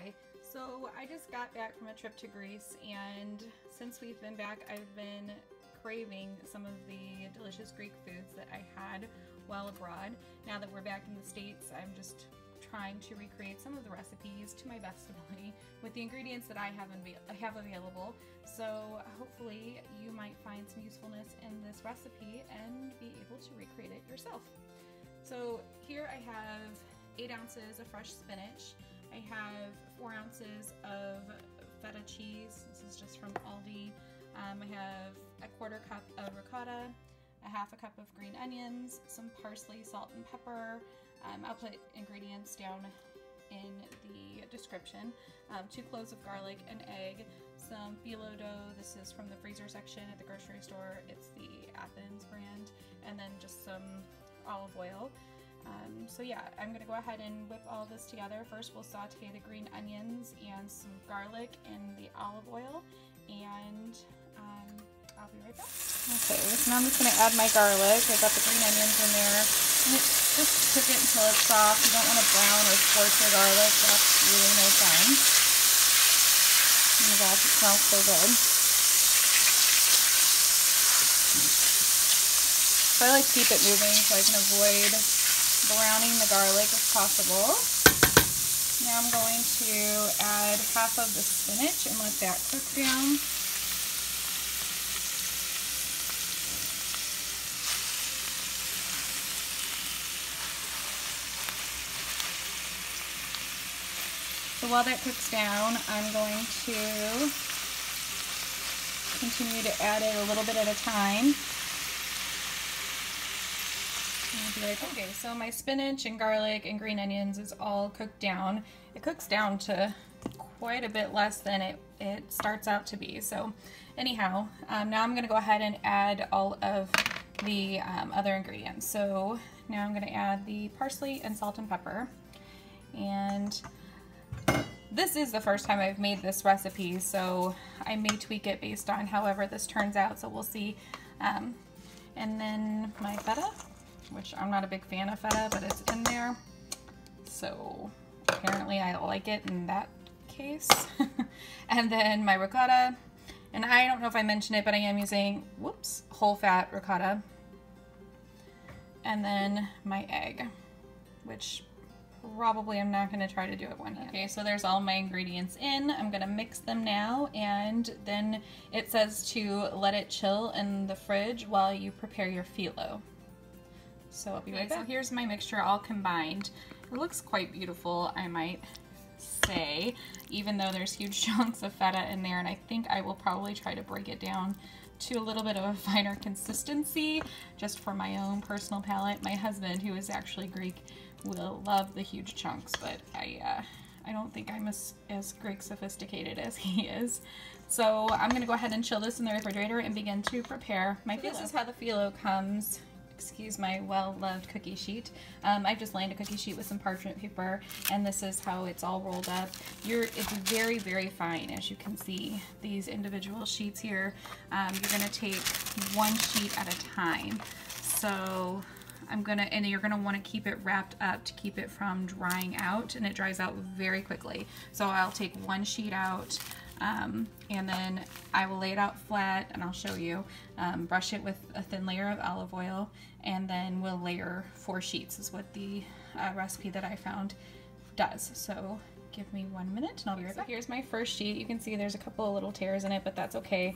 Hi, so I just got back from a trip to Greece, and since we've been back, I've been craving some of the delicious Greek foods that I had while abroad. Now that we're back in the States, I'm just trying to recreate some of the recipes to my best ability with the ingredients that I have available. So hopefully you might find some usefulness in this recipe and be able to recreate it yourself. So here I have 8 ounces of fresh spinach. I have 4 ounces of feta cheese. This is just from Aldi. I have a 1/4 cup of ricotta, a 1/2 cup of green onions, some parsley, salt, and pepper. I'll put ingredients down in the description. 2 cloves of garlic, an egg, some Phyllo Dough. This is from the freezer section at the grocery store. It's the Athens brand. And then just some olive oil. So yeah, I'm going to go ahead and whip all this together. First we'll saute the green onions and some garlic in the olive oil, and I'll be right back. Okay, so now I'm just going to add my garlic. I've got the green onions in there. And just cook it until it's soft. You don't want to brown or scorch your garlic. That's really no fun. Oh my gosh, it smells so good. So I like to keep it moving so I can avoid browning the garlic if possible. Now I'm going to add half of the spinach and let that cook down. So while that cooks down, I'm going to continue to add it a little bit at a time. Okay, so my spinach and garlic and green onions is all cooked down. It cooks down to quite a bit less than it starts out to be. So anyhow, now I'm going to go ahead and add all of the other ingredients. So now I'm going to add the parsley and salt and pepper. And this is the first time I've made this recipe, so I may tweak it based on however this turns out, so we'll see. And then my feta, which I'm not a big fan of feta, but it's in there. So apparently I like it in that case. And then my ricotta. And I don't know if I mentioned it, but I am using, whole fat ricotta. And then my egg, which probably I'm not going to try to do it one hand. Okay, so there's all my ingredients in. I'm going to mix them now, and then it says to let it chill in the fridge while you prepare your phyllo. So I'll be right back. So here's my mixture all combined. It looks quite beautiful, I might say, even though there's huge chunks of feta in there, and I think I will probably try to break it down to a little bit of a finer consistency, just for my own personal palate. My husband, who is actually Greek, will love the huge chunks, but I don't think I'm as Greek sophisticated as he is. So I'm going to go ahead and chill this in the refrigerator and begin to prepare my phyllo. This is how the phyllo comes. Excuse my well-loved cookie sheet. I've just lined a cookie sheet with some parchment paper, and this is how it's all rolled up. It's very, very fine, as you can see. These individual sheets here, you're going to take one sheet at a time. So and you're gonna want to keep it wrapped up to keep it from drying out, and it dries out very quickly. So I'll take one sheet out, and then I will lay it out flat, and I'll show you. Brush it with a thin layer of olive oil, and then we'll layer 4 sheets is what the recipe that I found does. So give me 1 minute and I'll be right back. So here's my first sheet. You can see there's a couple of little tears in it, but that's okay.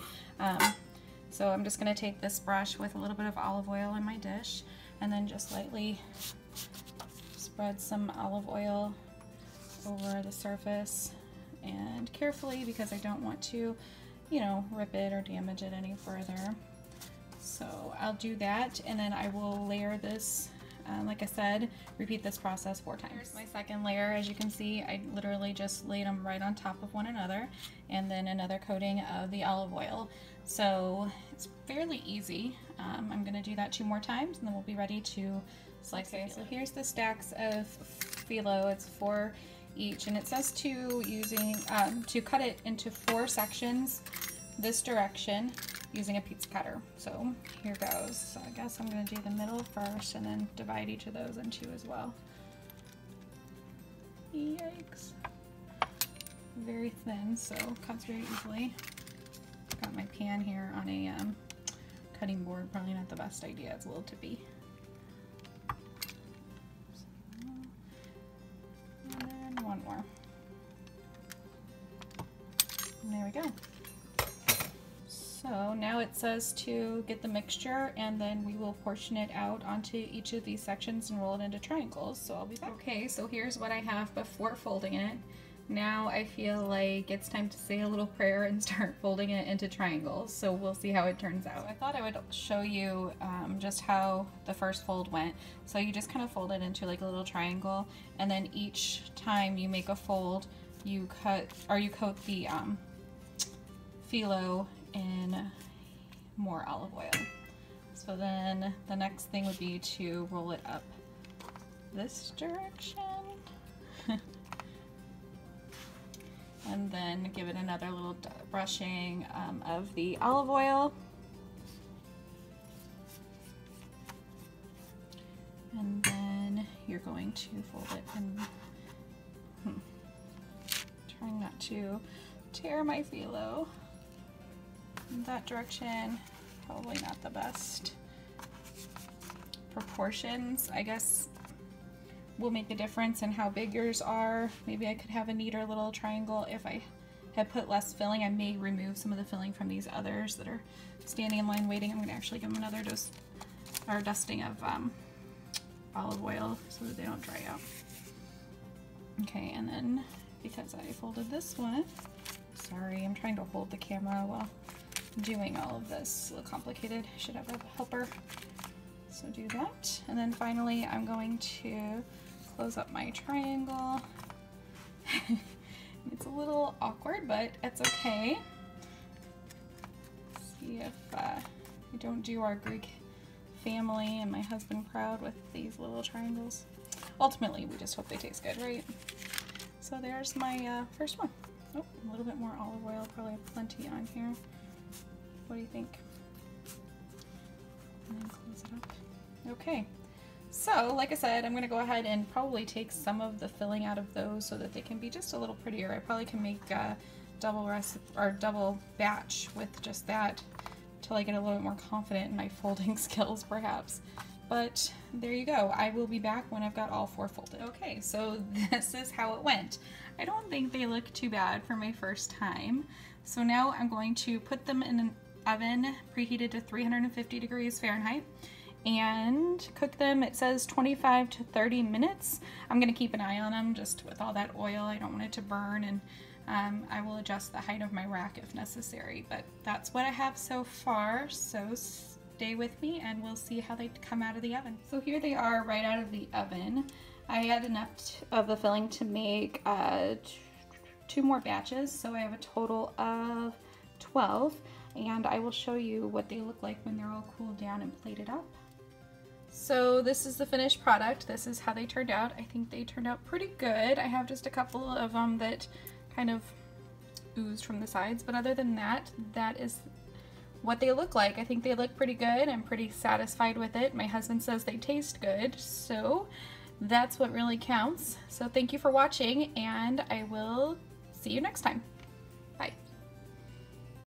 So I'm just going to take this brush with a little bit of olive oil in my dish, and then just lightly spread some olive oil over the surface, and carefully, because I don't want to, you know, rip it or damage it any further. So I'll do that, and then I will layer this, like I said, repeat this process 4 times. Here's my second layer. As you can see, I literally just laid them right on top of one another, and then another coating of the olive oil. So it's fairly easy. I'm going to do that 2 more times, and then we'll be ready to slice it. So here's the stacks of phyllo. It's 4 each, and it says to cut it into 4 sections this direction using a pizza cutter. So here goes. So I guess I'm going to do the middle first and then divide each of those in 2 as well. Yikes. very thin, so it cuts very easily. Got my pan here on a cutting board, probably not the best idea, it's a little tippy. And one more. And there we go. So now it says to get the mixture, and then we will portion it out onto each of these sections and roll it into triangles. So I'll be back. Okay, so here's what I have before folding it. Now I feel like it's time to say a little prayer and start folding it into triangles. So we'll see how it turns out. So I thought I would show you just how the first fold went. So you just kind of fold it into like a little triangle, and then each time you make a fold, you coat the phyllo in more olive oil. So then the next thing would be to roll it up this direction and then give it another little brushing of the olive oil, and then you're going to fold it in trying not to tear my phyllo in that direction. Probably not the best proportions. I guess will make a difference in how big yours are. Maybe I could have a neater little triangle if I had put less filling. I may remove some of the filling from these others that are standing in line waiting. I'm gonna actually give them another dose or dusting of olive oil so that they don't dry out. Okay, and then because I folded this one, sorry, I'm trying to hold the camera while doing all of this. A little complicated. I should have a helper. So do that. And then finally I'm going to close up my triangle. It's a little awkward, but it's okay. See if we don't do our Greek family and my husband proud with these little triangles. Ultimately, we just hope they taste good, right? So there's my first one. Oh, a little bit more olive oil, probably have plenty on here. What do you think? And then close it up. Okay, so like I said, I'm gonna go ahead and probably take some of the filling out of those so that they can be just a little prettier. I probably can make a double batch with just that till I get a little bit more confident in my folding skills, perhaps. But there you go. I will be back when I've got all 4 folded. Okay, so this is how it went. I don't think they look too bad for my first time. So now I'm going to put them in an oven preheated to 350 degrees Fahrenheit and cook them. It says 25 to 30 minutes. I'm gonna keep an eye on them just with all that oil. I don't want it to burn, and I will adjust the height of my rack if necessary, but that's what I have so far. So stay with me and we'll see how they come out of the oven. So here they are right out of the oven. I had enough of the filling to make 2 more batches, so I have a total of 12, and I will show you what they look like when they're all cooled down and plated up. So this is the finished product. This is how they turned out. I think they turned out pretty good. I have just a couple of them that kind of oozed from the sides, but other than that, that is what they look like. I think they look pretty good. I'm pretty satisfied with it. My husband says they taste good, so that's what really counts. So thank you for watching, and I will see you next time.